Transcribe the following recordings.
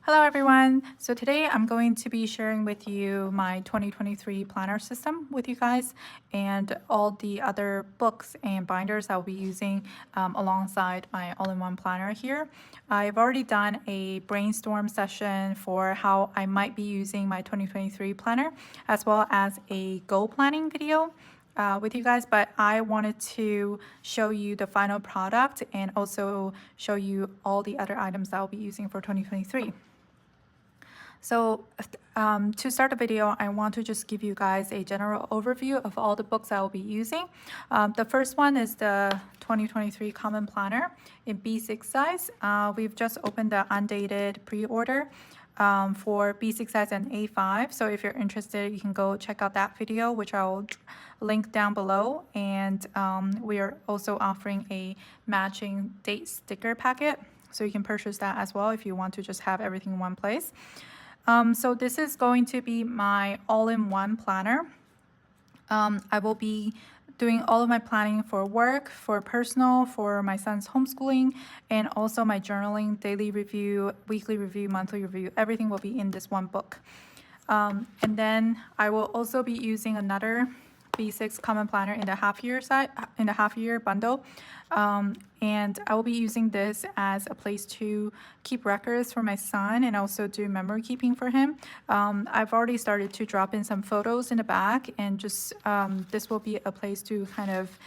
Hello everyone. So today I'm going to be sharing with you my 2023 planner system with you guys and all the other books and binders I'll be using alongside my all-in-one planner here. I've already done a brainstorm session for how I might be using my 2023 planner, as well as a goal planning video with you guys, but I wanted to show you the final product and also show you all the other items that I'll be using for 2023. So to start the video, I want to just give you guys a general overview of all the books I will be using. The first one is the 2023 Common Planner in B6 size. We've just opened the Undated pre-order for B6 size and A5. So if you're interested, you can go check out that video, which I'll link down below. And we are also offering a matching date sticker packet. So you can purchase that as well if you want to just have everything in one place. So this is going to be my all-in-one planner. I will be doing all of my planning for work, for personal, for my son's homeschooling, and also my journaling, daily review, weekly review, monthly review. Everything will be in this one book. And then I will also be using another B6 Common Planner in the half-year bundle. And I will be using this as a place to keep records for my son and also do memory keeping for him. I've already started to drop in some photos in the back, and just this will be a place to kind of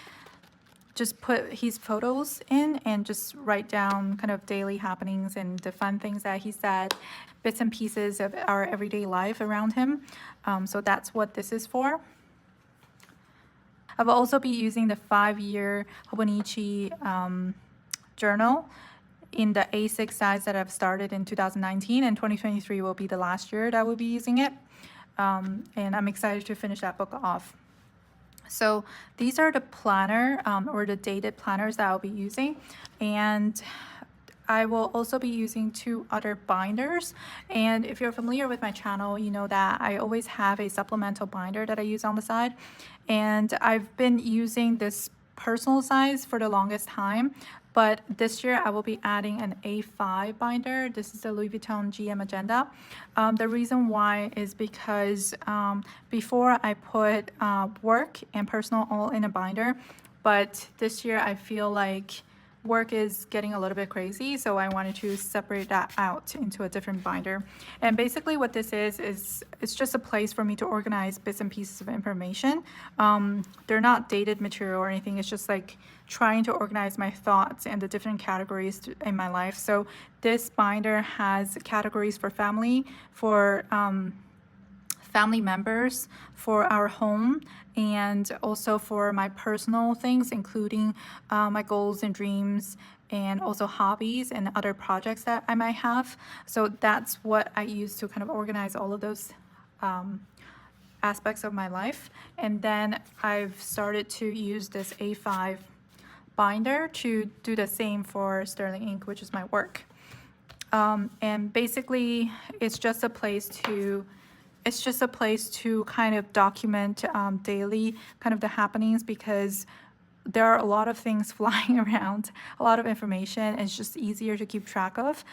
just put his photos in and just write down kind of daily happenings and the fun things that he said, bits and pieces of our everyday life around him. So that's what this is for. I will also be using the 5-year Hobonichi journal in the A6 size that I've started in 2019, and 2023 will be the last year that I will be using it. And I'm excited to finish that book off. So these are the planner or the dated planners that I'll be using. And I will also be using 2 other binders. And if you're familiar with my channel, you know that I always have a supplemental binder that I use on the side. And I've been using this personal size for the longest time. But this year I will be adding an A5 binder. This is the Louis Vuitton GM Agenda. The reason why is because before I put work and personal all in a binder, but this year I feel like work is getting a little bit crazy, so I wanted to separate that out into a different binder. And basically what this is it's just a place for me to organize bits and pieces of information. They're not dated material or anything. It's just like trying to organize my thoughts and the different categories in my life. So this binder has categories for family, for family members, for our home, and also for my personal things, including my goals and dreams, and also hobbies and other projects that I might have. So that's what I use to kind of organize all of those aspects of my life. And then I've started to use this A5 binder to do the same for Sterling Ink, which is my work. And basically it's just a place to kind of document daily kind of the happenings, because there are a lot of things flying around, a lot of information. It's just easier to keep track of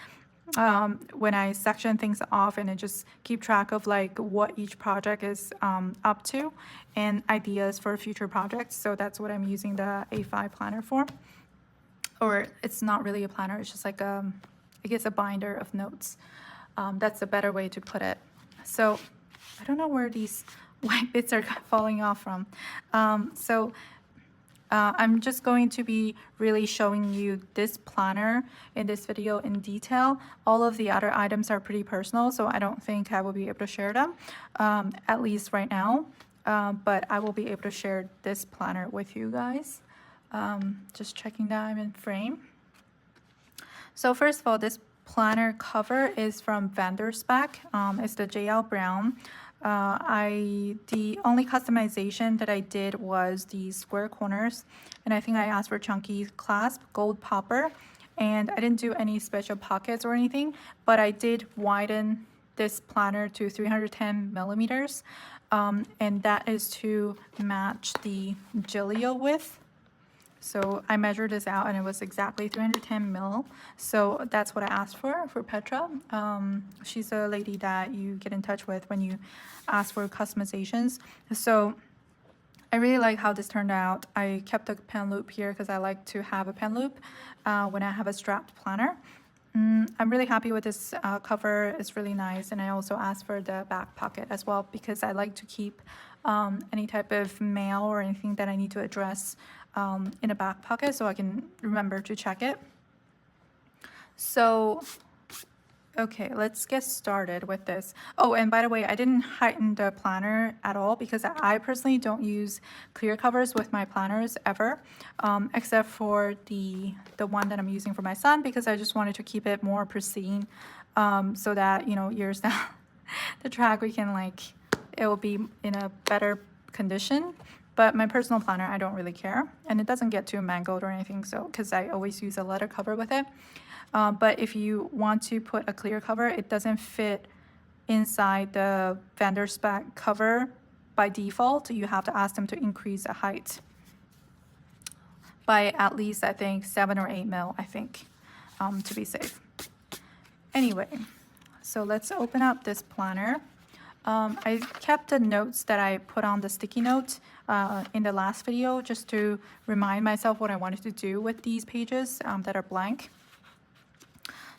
when I section things off, and I just keep track of like what each project is up to and ideas for future projects. So that's what I'm using the A5 planner for. Or it's not really a planner, it's just like I guess a binder of notes. That's a better way to put it. So I don't know where these white bits are falling off from. I'm just going to be really showing you this planner in this video in detail. All of the other items are pretty personal, so I don't think I will be able to share them, at least right now. But I will be able to share this planner with you guys. Just checking that I'm in frame. So first of all, this planner cover is from Vanderspec. It's the JL Brown. The only customization that I did was the square corners, and I think I asked for chunky clasp, gold popper, and I didn't do any special pockets or anything, but I did widen this planner to 310 millimeters, and that is to match the Gilio width. So I measured this out and it was exactly 310 mil. So that's what I asked for Petra. She's a lady that you get in touch with when you ask for customizations. So I really like how this turned out. I kept a pen loop here because I like to have a pen loop when I have a strapped planner. I'm really happy with this cover. It's really nice. And I also asked for the back pocket as well because I like to keep any type of mail or anything that I need to address in a back pocket so I can remember to check it. So okay, let's get started with this. Oh, and by the way, I didn't heighten the planner at all because I personally don't use clear covers with my planners ever, except for the one that I'm using for my son because I just wanted to keep it more pristine, so that, you know, years down the track we can it will be in a better condition. But my personal planner, I don't really care, and it doesn't get too mangled or anything, so because I always use a leather cover with it. But if you want to put a clear cover, it doesn't fit inside the vendor spec cover by default. You have to ask them to increase the height by at least, I think, 7 or 8 mil, I think, to be safe. Anyway, so let's open up this planner. I kept the notes that I put on the sticky note in the last video just to remind myself what I wanted to do with these pages that are blank.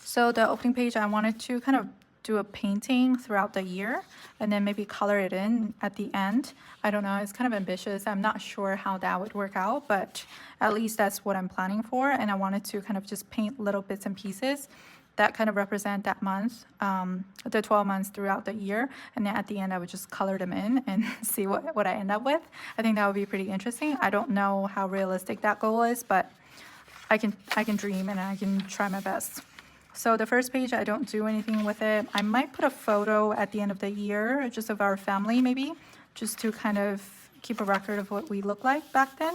So the opening page, I wanted to kind of do a painting throughout the year and then maybe color it in at the end. I don't know, it's kind of ambitious. I'm not sure how that would work out, but at least that's what I'm planning for. And I wanted to kind of just paint little bits and pieces that kind of represent that month, the 12 months throughout the year. And then at the end, I would just color them in and see what I end up with. I think that would be pretty interesting. I don't know how realistic that goal is, but I can dream and I can try my best. So the first page, I don't do anything with it. I might put a photo at the end of the year, just of our family maybe, just to kind of keep a record of what we look like back then.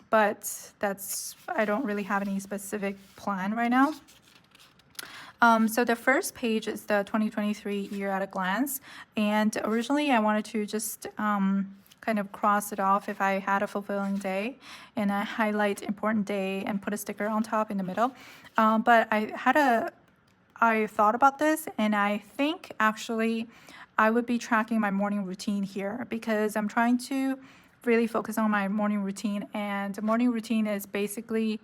But I don't really have any specific plan right now. So the first page is the 2023 year at a glance. And originally I wanted to just kind of cross it off if I had a fulfilling day, and I highlight important day and put a sticker on top in the middle. But I thought about this, and I think actually I would be tracking my morning routine here because I'm trying to really focus on my morning routine, and the morning routine is basically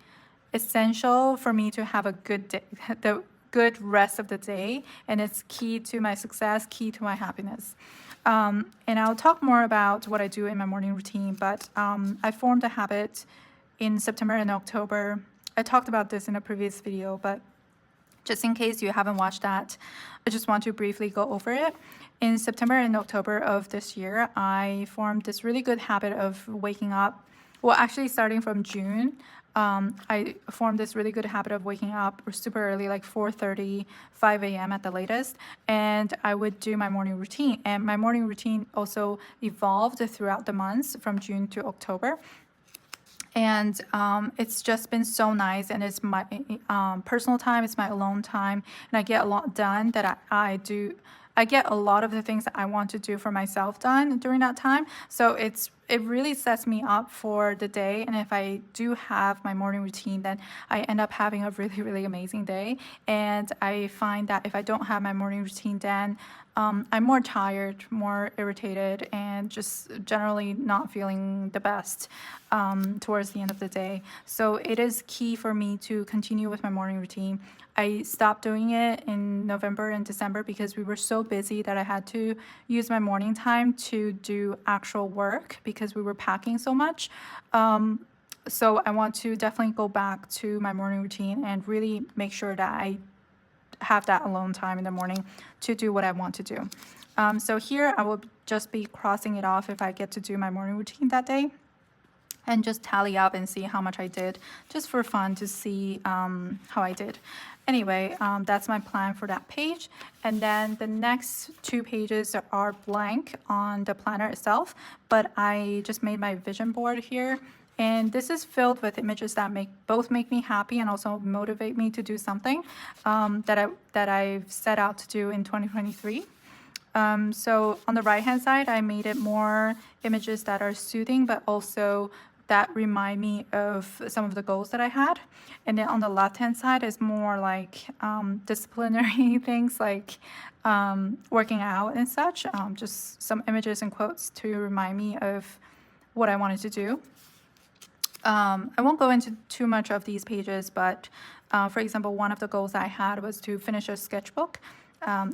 essential for me to have a good day, the good rest of the day, and it's key to my success, key to my happiness. And I'll talk more about what I do in my morning routine, but I formed a habit in September and October. I talked about this in a previous video, but just in case you haven't watched that, I just want to briefly go over it. In September and October of this year, I formed this really good habit of waking up. Well, actually starting from June, I formed this really good habit of waking up super early, like 4:30, 5 a.m. at the latest, and I would do my morning routine. And my morning routine also evolved throughout the months from June to October. And it's just been so nice, and it's my personal time, it's my alone time, and I get a lot done that I do. I get a lot of the things that I want to do for myself done during that time. So it really sets me up for the day. And if I do have my morning routine, then I end up having a really, really amazing day. And I find that if I don't have my morning routine, then I'm more tired, more irritated, and just generally not feeling the best towards the end of the day. So it is key for me to continue with my morning routine. I stopped doing it in November and December because we were so busy that I had to use my morning time to do actual work because we were packing so much. So I want to definitely go back to my morning routine and really make sure that I have that alone time in the morning to do what I want to do. So here I will just be crossing it off if I get to do my morning routine that day, and just tally up and see how much I did, just for fun to see how I did. Anyway, that's my plan for that page. And then the next 2 pages are blank on the planner itself, but I just made my vision board here. And this is filled with images that both make me happy and also motivate me to do something that I've set out to do in 2023. So on the right hand side, I made it more images that are soothing, but also that remind me of some of the goals that I had. And then on the left-hand side is more like disciplinary things like working out and such. Just some images and quotes to remind me of what I wanted to do. I won't go into too much of these pages, but for example, one of the goals I had was to finish a sketchbook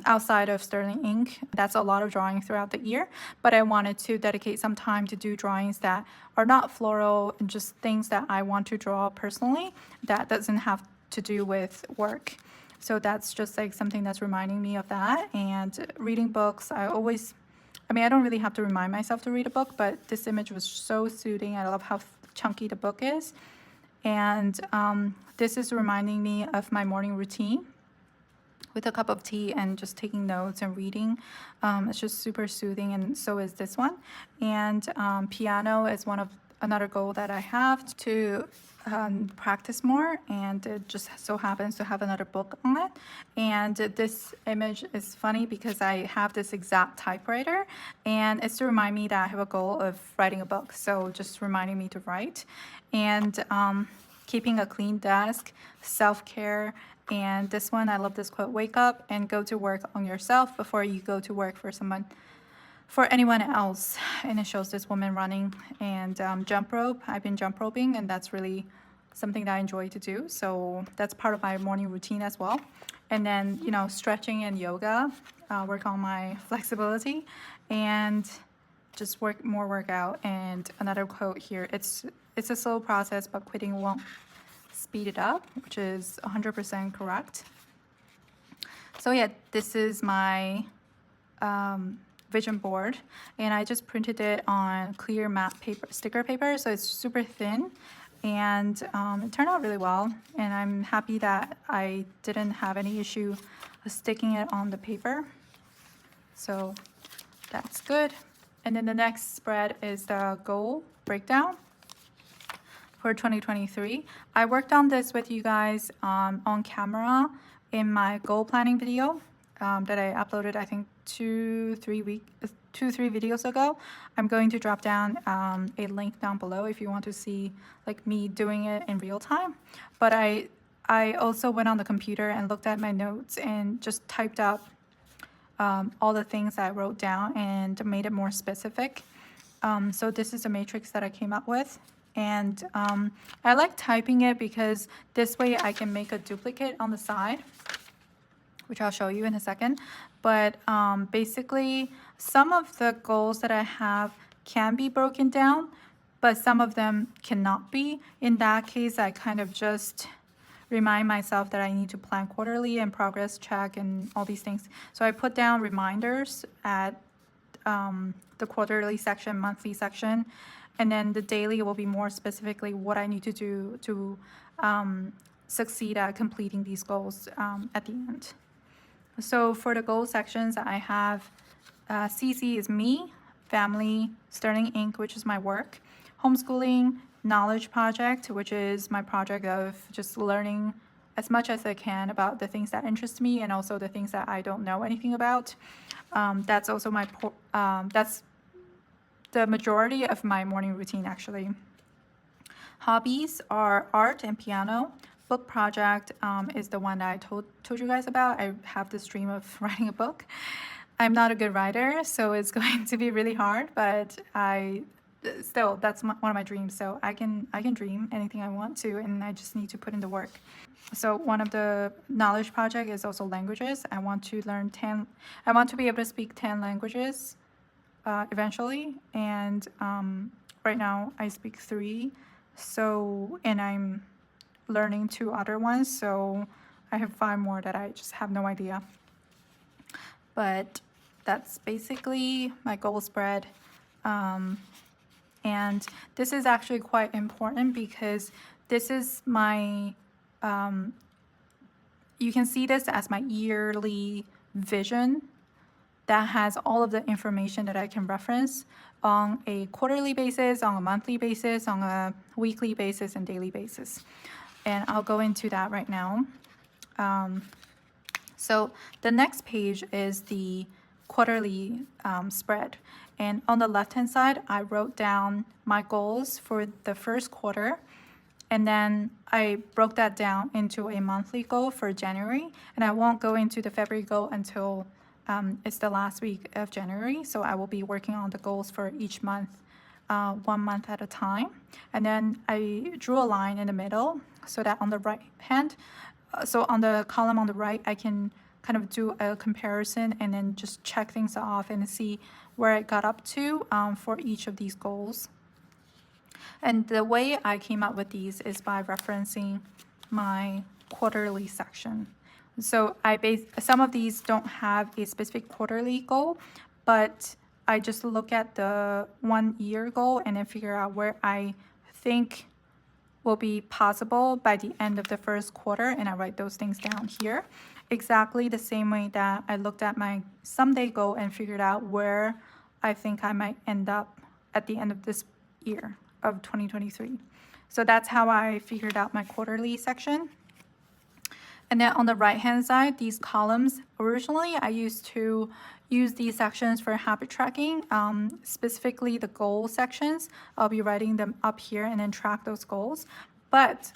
outside of Sterling ink. That's a lot of drawing throughout the year, but I wanted to dedicate some time to do drawings that are not floral and just things that I want to draw personally that doesn't have to do with work. So that's just like something that's reminding me of that. And reading books, I don't really have to remind myself to read a book, but this image was so soothing. I love how chunky the book is. And this is reminding me of my morning routine with a cup of tea and just taking notes and reading. It's just super soothing, and so is this one. And piano is another goal that I have to practice more, and it just so happens to have another book on it. And this image is funny because I have this exact typewriter, and it's to remind me that I have a goal of writing a book, so just reminding me to write. And keeping a clean desk, self-care. And this one, I love this quote: wake up and go to work on yourself before you go to work for anyone else. And it shows this woman running and jump rope. I've been jump roping, and that's really something that I enjoy to do. So that's part of my morning routine as well. And then, stretching and yoga, work on my flexibility and just more workout. And another quote here, it's a slow process, but quitting won't speed it up, which is 100% correct. So yeah, this is my vision board, and I just printed it on clear matte paper, sticker paper, so it's super thin, and it turned out really well, and I'm happy that I didn't have any issue sticking it on the paper, so that's good. And then the next spread is the goal breakdown for 2023. I worked on this with you guys on camera in my goal planning video that I uploaded, I think 2-3 videos ago. I'm going to drop down a link down below if you want to see like me doing it in real time. But I also went on the computer and looked at my notes and just typed up all the things I wrote down and made it more specific. So this is a matrix that I came up with. And I like typing it because this way I can make a duplicate on the side, which I'll show you in a second. But basically, some of the goals that I have can be broken down, but some of them cannot be. In that case, I kind of just remind myself that I need to plan quarterly and progress check and all these things. So I put down reminders at the quarterly section, monthly section, and then the daily will be more specifically what I need to do to succeed at completing these goals at the end. So for the goal sections, I have CC is me, family, Sterling ink, which is my work, homeschooling, knowledge project, which is my project of just learning as much as I can about the things that interest me and also the things that I don't know anything about. That's also that's the majority of my morning routine, actually. Hobbies are art and piano. Book project is the one that I told you guys about. I have this dream of writing a book. I'm not a good writer, so it's going to be really hard, but that's one of my dreams. So I can dream anything I want to, and I just need to put in the work. So one of the knowledge project is also languages. I want to be able to speak 10 languages eventually, and right now I speak 3, and I'm learning 2 other ones, so I have 5 more that I just have no idea. But that's basically my goal spread, and this is actually quite important because this is my you can see this as my yearly vision that has all of the information that I can reference on a quarterly basis, on a monthly basis, on a weekly basis, and daily basis. And I'll go into that right now. So the next page is the quarterly spread. And on the left-hand side, I wrote down my goals for the first quarter. And then I broke that down into a monthly goal for January. And I won't go into the February goal until it's the last week of January. So I will be working on the goals for each month, 1 month at a time. And then I drew a line in the middle so that on the right hand, so on the column on the right, I can kind of do a comparison and then just check things off and see where I got up to for each of these goals. And the way I came up with these is by referencing my quarterly section. So some of these don't have a specific quarterly goal, but I just look at the 1 year goal and then figure out where I think will be possible by the end of the first quarter, and I write those things down here. Exactly the same way that I looked at my someday goal and figured out where I think I might end up at the end of this year of 2023. So that's how I figured out my quarterly section. And then on the right hand side, these columns, originally I used to use these sections for habit tracking, specifically the goal sections. I'll be writing them up here and then track those goals. But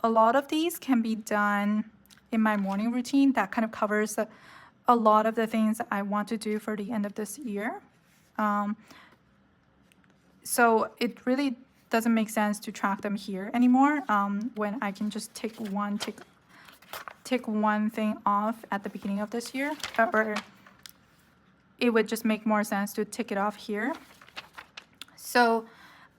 a lot of these can be done in my morning routine. That kind of covers a lot of the things I want to do for the end of this year. So it really doesn't make sense to track them here anymore when I can just tick one thing off at the beginning of this year, or it would just make more sense to tick it off here. So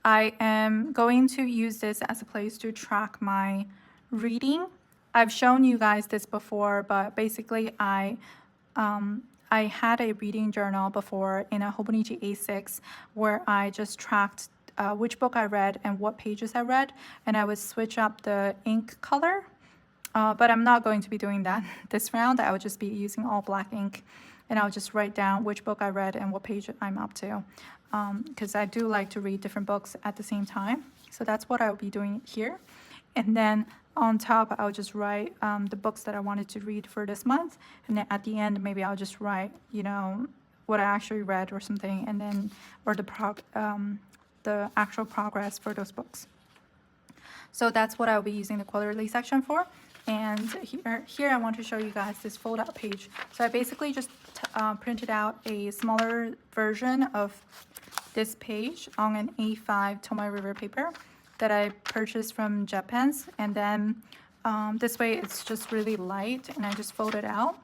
I am going to use this as a place to track my reading. I've shown you guys this before, but basically I had a reading journal before in a Hobonichi A6 where I just tracked which book I read and what pages I read, and I would switch up the ink color. But I'm not going to be doing that this round. I would just be using all black ink, and I'll just write down which book I read and what page I'm up to, because I do like to read different books at the same time. So that's what I'll be doing here. And then on top, I'll just write the books that I wanted to read for this month. And then at the end, maybe I'll just write, what I actually read or something, and then, or the actual progress for those books. So that's what I'll be using the quarterly section for. And here I want to show you guys this fold out page. So I basically just printed out a smaller version of this page on an A5 Tomoe River paper that I purchased from JetPens. And then this way it's just really light, and I just fold it out.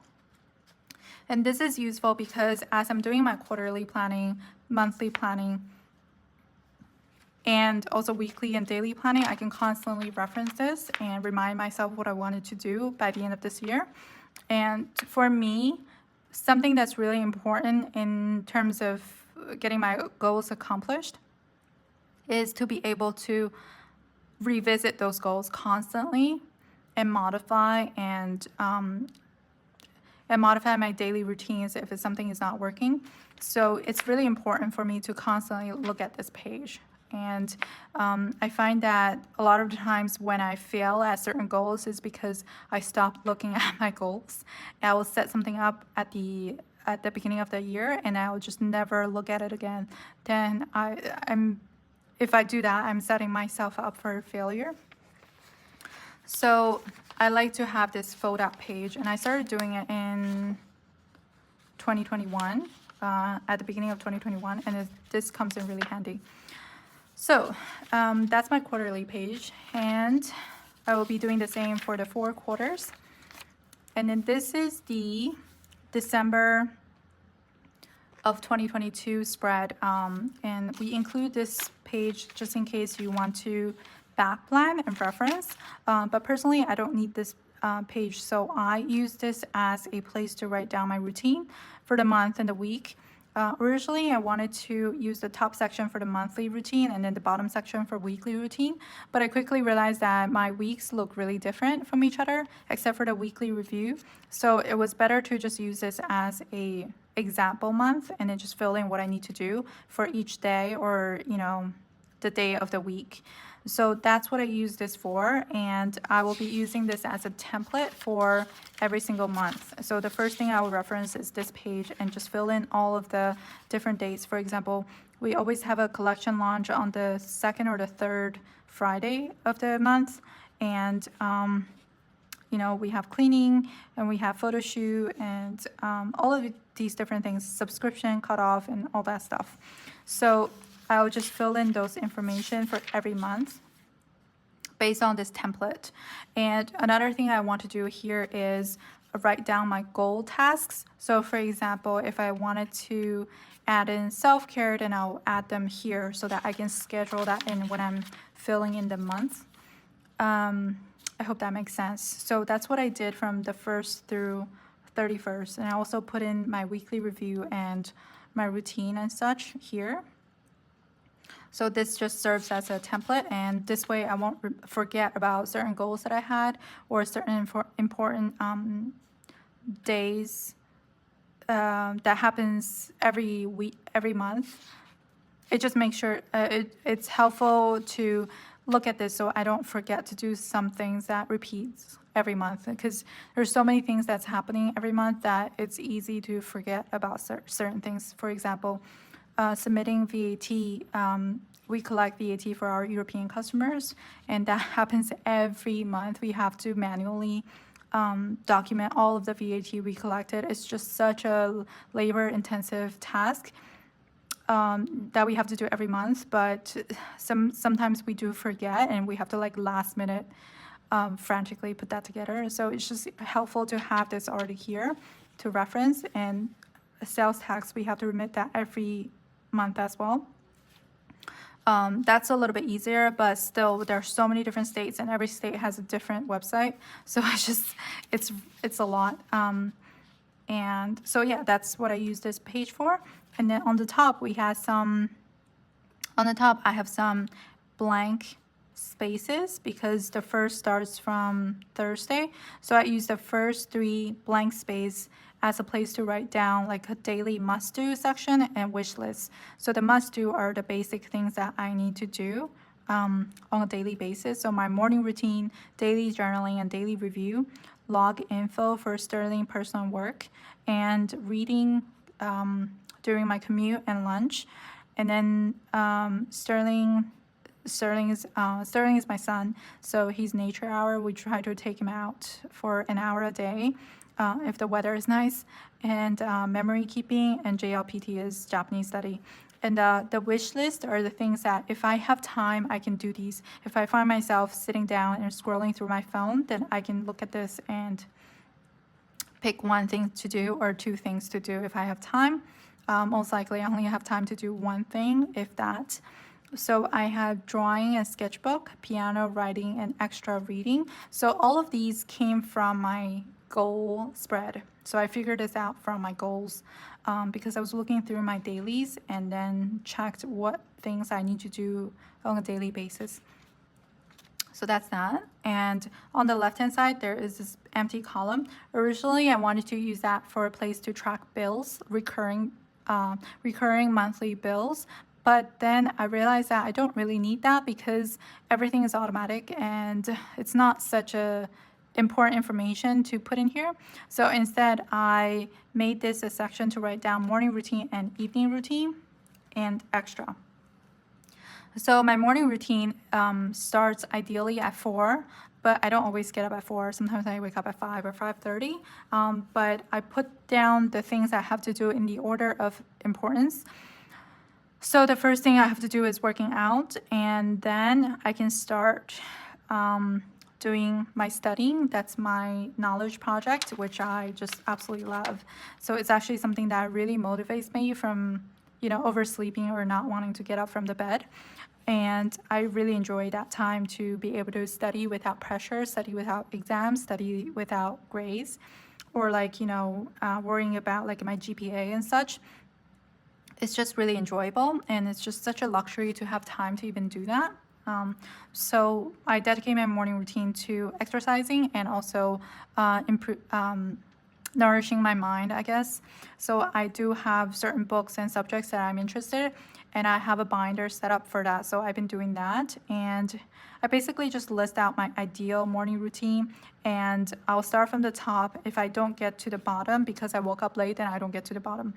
And this is useful because as I'm doing my quarterly planning, monthly planning, and also weekly and daily planning, I can constantly reference this and remind myself what I wanted to do by the end of this year. And for me, something that's really important in terms of getting my goals accomplished is to be able to revisit those goals constantly and modify my daily routines if something is not working. So it's really important for me to constantly look at this page. And I find that a lot of the times when I fail at certain goals is because I stopped looking at my goals. I will set something up at the beginning of the year, and I will just never look at it again. Then if I do that, I'm setting myself up for failure. So I like to have this fold out page, and I started doing it in 2021, at the beginning of 2021, and this comes in really handy. So that's my quarterly page, and I will be doing the same for the 4 quarters. And then this is the December of 2022 spread, and we include this page just in case you want to back plan and reference, but personally I don't need this page, so I use this as a place to write down my routine for the month and the week. Originally, I wanted to use the top section for the monthly routine and then the bottom section for weekly routine, but I quickly realized that my weeks look really different from each other, except for the weekly review. So it was better to just use this as a example month and then just fill in what I need to do for each day or, the day of the week. So that's what I use this for, and I will be using this as a template for every single month. So the first thing I will reference is this page and just fill in all of the different dates. For example, we always have a collection launch on the second or the third Friday of the month, and we have cleaning and we have photo shoot and all of these different things, subscription cutoff and all that stuff. So I'll just fill in those information for every month based on this template. And another thing I want to do here is write down my goal tasks. So for example, if I wanted to add in self-care, then I'll add them here so that I can schedule that in when I'm filling in the month. I hope that makes sense. So that's what I did from the 1st through 31st. And I also put in my weekly review and my routine and such here. So this just serves as a template, and this way I won't forget about certain goals that I had or certain important days that happens every week, every month. It just makes sure it's helpful to look at this so I don't forget to do some things that repeats every month, because there's so many things that's happening every month that it's easy to forget about certain things. For example, submitting VAT. We collect VAT for our European customers, and that happens every month. We have to manually document all of the VAT we collected. It's just such a labor-intensive task that we have to do every month, but sometimes we do forget, and we have to last minute frantically put that together. So it's just helpful to have this already here to reference. And sales tax, we have to remit that every month as well. That's a little bit easier, but still there are so many different states, and every state has a different website. So it's a lot. And so yeah, that's what I use this page for. And then on the top I have some blank spaces because the first starts from Thursday. So I use the first 3 blank space as a place to write down a daily must-do section and wish list. So the must-do are the basic things that I need to do on a daily basis. So my morning routine, daily journaling and daily review, log info for Sterling personal work, and reading during my commute and lunch. And then Sterling is my son, so he's nature hour. We try to take him out for an hour a day if the weather is nice. And memory keeping, and JLPT is Japanese study. And the wish list are the things that if I have time, I can do these. If I find myself sitting down and scrolling through my phone, then I can look at this and pick one thing to do or 2 things to do if I have time. Most likely I only have time to do 1 thing, if that. So I have drawing and sketchbook, piano, writing, and extra reading. So all of these came from my goal spread. So I figured this out from my goals because I was looking through my dailies and then checked what things I need to do on a daily basis. So that's that. And on the left-hand side, there is this empty column. Originally, I wanted to use that for a place to track bills, recurring monthly bills. But then I realized that I don't really need that because everything is automatic and it's not such a important information to put in here. So instead, I made this a section to write down morning routine and evening routine and extra. So my morning routine starts ideally at 4, but I don't always get up at 4. Sometimes I wake up at 5 or 5:30. But I put down the things I have to do in the order of importance. So the first thing I have to do is working out, and then I can start doing my studying. That's my knowledge project, which I just absolutely love. So it's actually something that really motivates me from, oversleeping or not wanting to get up from the bed. And I really enjoy that time to be able to study without pressure, study without exams, study without grades, or worrying about my GPA and such. It's just really enjoyable, and it's just such a luxury to have time to even do that. So I dedicate my morning routine to exercising and also nourishing my mind, I guess. So I do have certain books and subjects that I'm interested, and I have a binder set up for that. So I've been doing that, and I basically just list out my ideal morning routine, and I'll start from the top. If I don't get to the bottom because I woke up late, then I don't get to the bottom.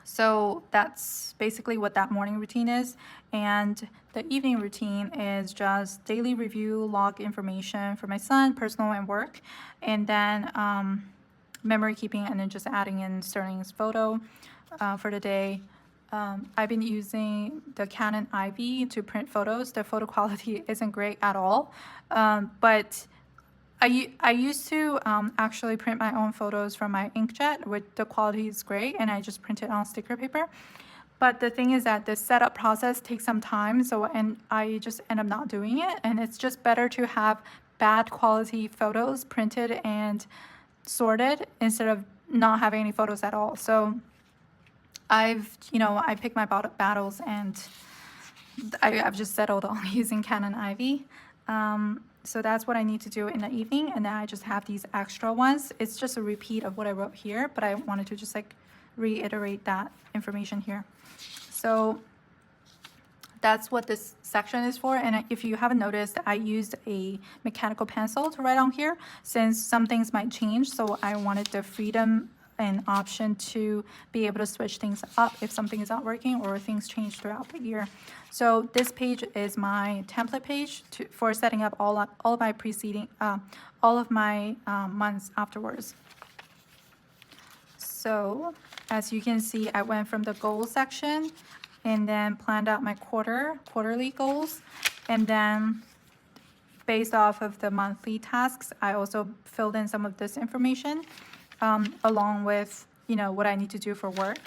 So that's basically what that morning routine is. And the evening routine is just daily review, log information for my son, personal and work, and then memory keeping, and then just adding in Sterling's photo for the day. I've been using the Canon IV to print photos. The photo quality isn't great at all, but I used to actually print my own photos from my inkjet, which the quality is great, and I just print it on sticker paper. But the thing is that the setup process takes some time, and I just end up not doing it, and it's just better to have bad quality photos printed and sorted instead of not having any photos at all. So I pick my battles, and I've just settled on using Canon IV. So that's what I need to do in the evening, and then I just have these extra ones. It's just a repeat of what I wrote here, but I wanted to just like reiterate that information here. So that's what this section is for. And if you haven't noticed, I used a mechanical pencil to write on here since some things might change. So I wanted the freedom and option to be able to switch things up if something is not working or things change throughout the year. So this page is my template page for setting up all of my preceding, all of my months afterwards. So as you can see, I went from the goals section and then planned out my quarterly goals, and then based off of the monthly tasks, I also filled in some of this information along with what I need to do for work.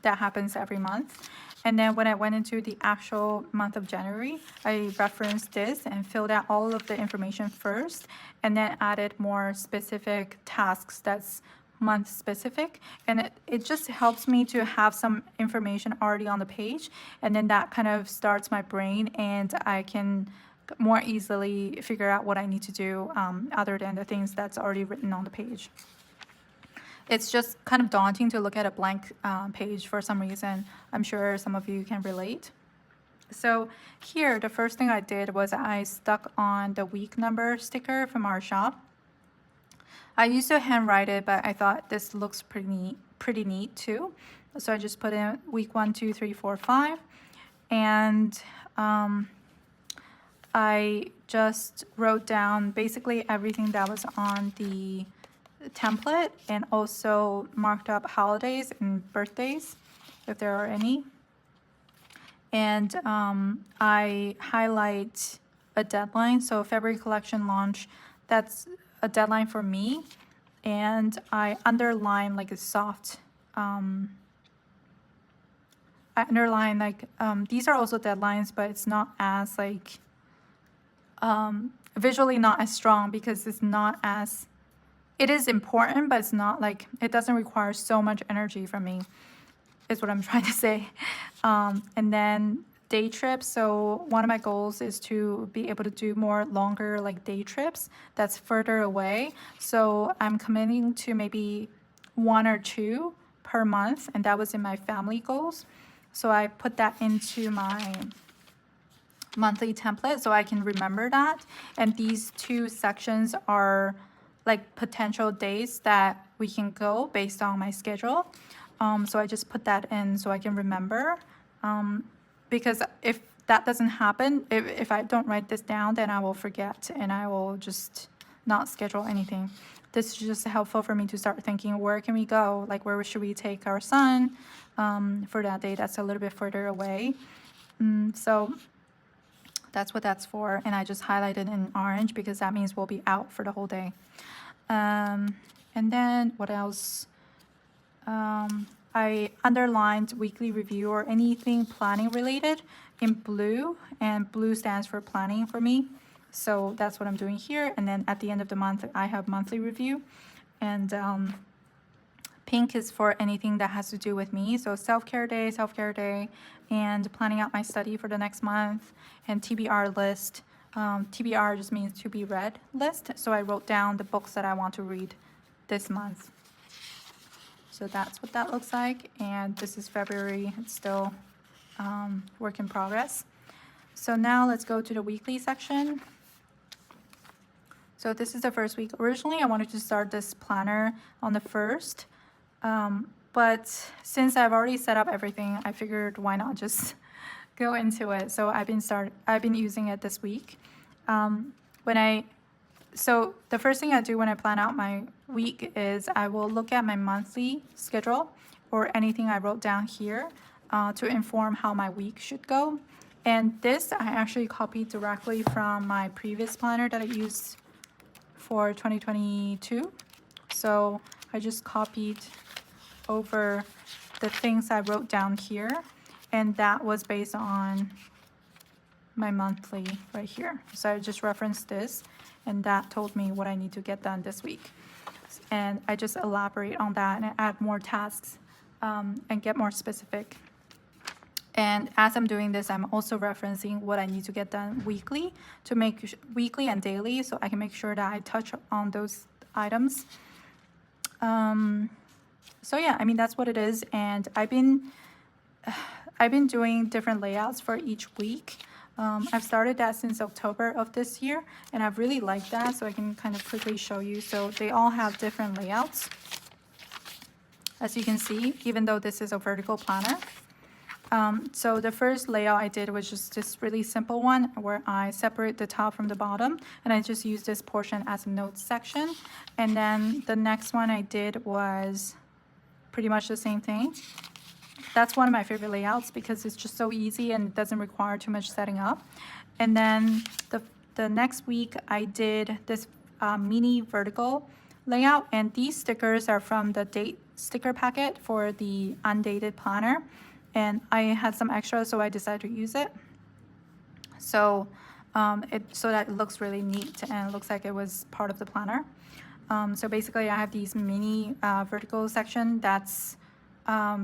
That happens every month. And then when I went into the actual month of January, I referenced this and filled out all of the information first, and then added more specific tasks that's month specific. And it just helps me to have some information already on the page, and then that kind of starts my brain, and I can more easily figure out what I need to do other than the things that's already written on the page. It's just kind of daunting to look at a blank page for some reason. I'm sure some of you can relate. So here, the first thing I did was I stuck on the week number sticker from our shop. I used to handwrite it, but I thought this looks pretty neat too. So I just put in week 1, 2, 3, 4, 5. And I just wrote down basically everything that was on the template, and also marked up holidays and birthdays if there are any. And I highlight a deadline. So February collection launch, that's a deadline for me. And I underline like a soft, I underline like, these are also deadlines, but it's not as like, visually not as strong, because it's not as, it is important, but it's not like, it doesn't require so much energy from me, is what I'm trying to say. And then day trips. So one of my goals is to be able to do more longer like day trips that's further away. So I'm committing to maybe 1 or 2 per month, and that was in my family goals. So I put that into my monthly template so I can remember that. And these 2 sections are like potential days that we can go based on my schedule. So I just put that in so I can remember. Because if that doesn't happen, if I don't write this down, then I will forget and I will just not schedule anything. This is just helpful for me to start thinking, where can we go? Like, where should we take our son for that day that's a little bit further away? So that's what that's for. And I just highlighted in orange because that means we'll be out for the whole day. And then what else? I underlined weekly review or anything planning related in blue, and blue stands for planning for me. So that's what I'm doing here. And then at the end of the month, I have monthly review, and pink is for anything that has to do with me. So self-care day, and planning out my study for the next month, and TBR list TBR just means to be read list. So I wrote down the books that I want to read this month. So that's what that looks like. And this is February. It's still work in progress. So now let's go to the weekly section. So this is the first week. Originally, I wanted to start this planner on the 1st. But since I've already set up everything, I figured why not just go into it. So I've been using it this week. So the first thing I do when I plan out my week is I will look at my monthly schedule or anything I wrote down here to inform how my week should go. And this I actually copied directly from my previous planner that I used for 2022. So I just copied over the things I wrote down here, and that was based on my monthly right here. So I just referenced this, and that told me what I need to get done this week. And I just elaborate on that and add more tasks and get more specific. And as I'm doing this, I'm also referencing what I need to get done weekly to make weekly and daily, so I can make sure that I touch on those items. So yeah, I mean, that's what it is. And I've been doing different layouts for each week. I've started that since October of this year, and I've really liked that, so I can kind of quickly show you. So they all have different layouts, as you can see, even though this is a vertical planner. So the first layout I did was just this really simple one where I separate the top from the bottom, and I just use this portion as a notes section. And then the next one I did was pretty much the same thing. That's one of my favorite layouts because it's just so easy and it doesn't require too much setting up. And then the next week I did this mini vertical layout, and these stickers are from the date sticker packet for the Undated planner. And I had some extra, so I decided to use it. So so that it looks really neat and it looks like it was part of the planner. So basically, I have these mini vertical section that's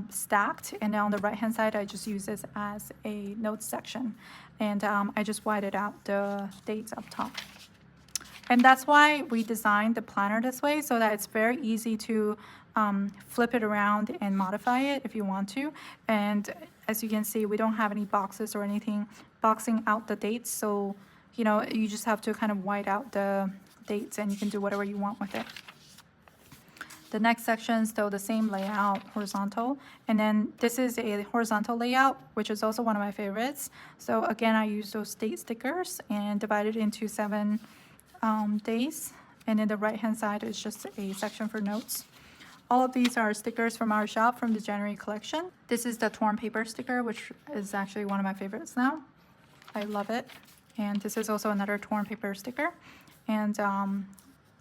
stacked, and then on the right-hand side, I just use this as a notes section, and I just whited out the dates up top. And that's why we designed the planner this way, so that it's very easy to flip it around and modify it if you want to. And as you can see, we don't have any boxes or anything boxing out the dates, so you know, you just have to kind of white out the dates and you can do whatever you want with it. The next section is still the same layout, horizontal, and then this is a horizontal layout, which is also one of my favorites. So again, I use those date stickers and divide it into 7 days, and then the right hand side is just a section for notes. All of these are stickers from our shop from the January collection. This is the torn paper sticker, which is actually one of my favorites now. I love it. And this is also another torn paper sticker. And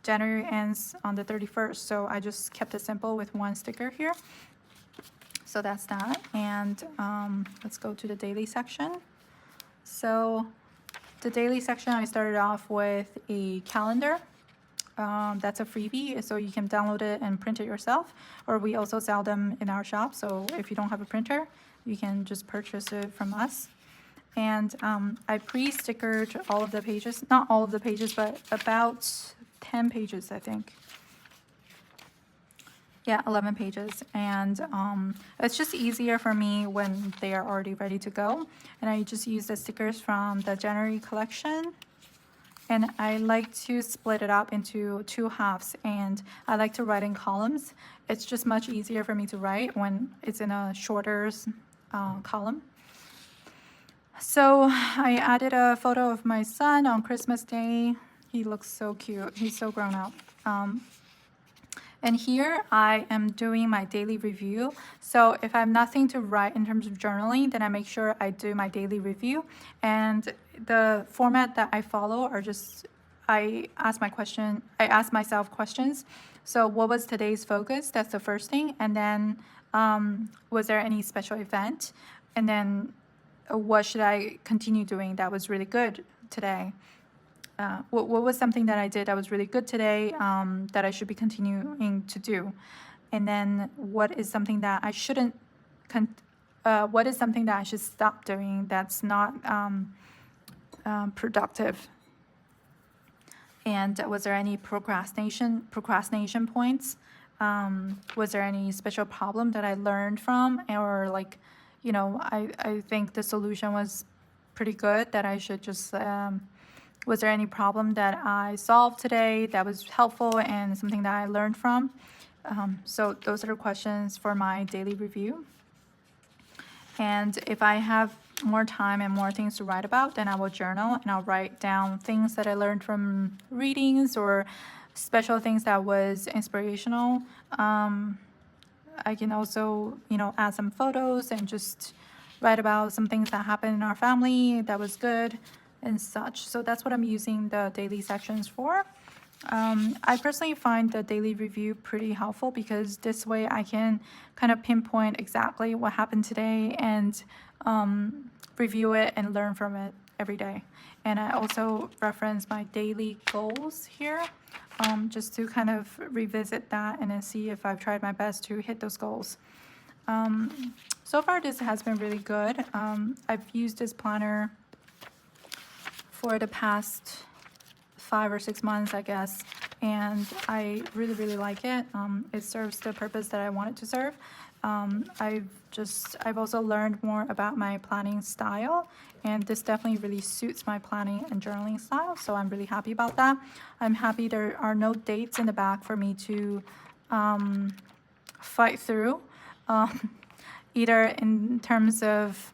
January ends on the 31st, so I just kept it simple with 1 sticker here. So that's that. And let's go to the daily section. So the daily section, I started off with a calendar. That's a freebie, so you can download it and print it yourself, or we also sell them in our shop, so if you don't have a printer, you can just purchase it from us. And I pre-stickered all of the pages, not all of the pages, but about 10 pages, I think. Yeah, 11 pages. And it's just easier for me when they are already ready to go. And I just use the stickers from the January collection. And I like to split it up into 2 halves, and I like to write in columns. It's just much easier for me to write when it's in a shorter column. So I added a photo of my son on Christmas Day. He looks so cute. He's so grown up. And here I am doing my daily review. So if I have nothing to write in terms of journaling, then I make sure I do my daily review. And the format that I follow are just, I ask myself questions. So what was today's focus? That's the first thing. And then was there any special event? And then what should I continue doing that was really good today? What was something that I did that was really good today that I should be continuing to do? And then what is something that I shouldn't, what is something that I should stop doing that's not productive And was there any procrastination points? Was there any special problem that I learned from, or like, you know, I think the solution was pretty good, that I should just, was there any problem that I solved today that was helpful and something that I learned from? So those are the questions for my daily review. And if I have more time and more things to write about, then I will journal and I'll write down things that I learned from readings or special things that was inspirational. I can also, you know, add some photos and just write about some things that happened in our family that was good and such. So that's what I'm using the daily sections for. I personally find the daily review pretty helpful because this way I can kind of pinpoint exactly what happened today and review it and learn from it every day. And I also reference my daily goals here, just to kind of revisit that and then see if I've tried my best to hit those goals. So far this has been really good. I've used this planner for the past 5 or 6 months, I guess, and I really like it. It serves the purpose that I want it to serve. I've also learned more about my planning style, and this definitely really suits my planning and journaling style, so I'm really happy about that. I'm happy there are no dates in the back for me to fight through, either in terms of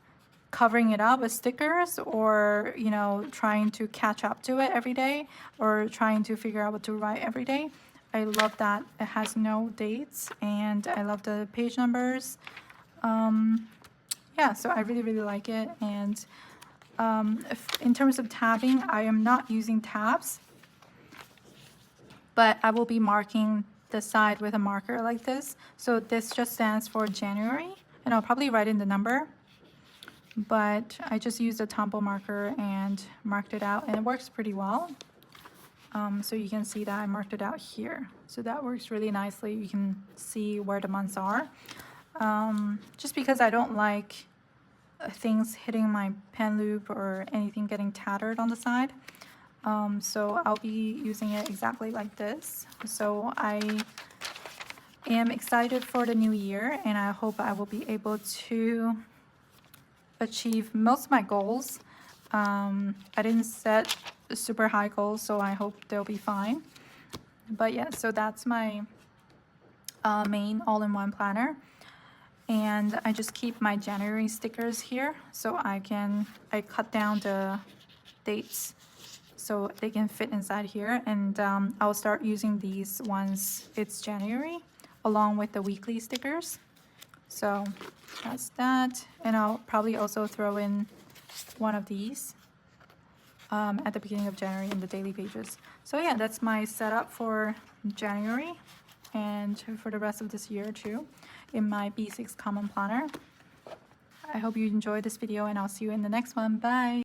covering it up with stickers, or, you know, trying to catch up to it every day, or trying to figure out what to write every day. I love that it has no dates, and I love the page numbers. Yeah, so I really like it. And in terms of tabbing, I am not using tabs, but I will be marking the side with a marker like this. So this just stands for January, and I'll probably write in the number, but I just used a Tombow marker and marked it out, and it works pretty well. So you can see that I marked it out here. So that works really nicely. You can see where the months are. Just because I don't like things hitting my pen loop or anything getting tattered on the side. So I'll be using it exactly like this. So I am excited for the new year, and I hope I will be able to achieve most of my goals. I didn't set super high goals, so I hope they'll be fine. But yeah, so that's my main all-in-one planner. And I just keep my January stickers here, so I cut down the dates so they can fit inside here. And I'll start using these once it's January, along with the weekly stickers. So that's that. And I'll probably also throw in one of these at the beginning of January in the daily pages. So yeah, that's my setup for January and for the rest of this year too in my B6 Common Planner. I hope you enjoyed this video, and I'll see you in the next one. Bye!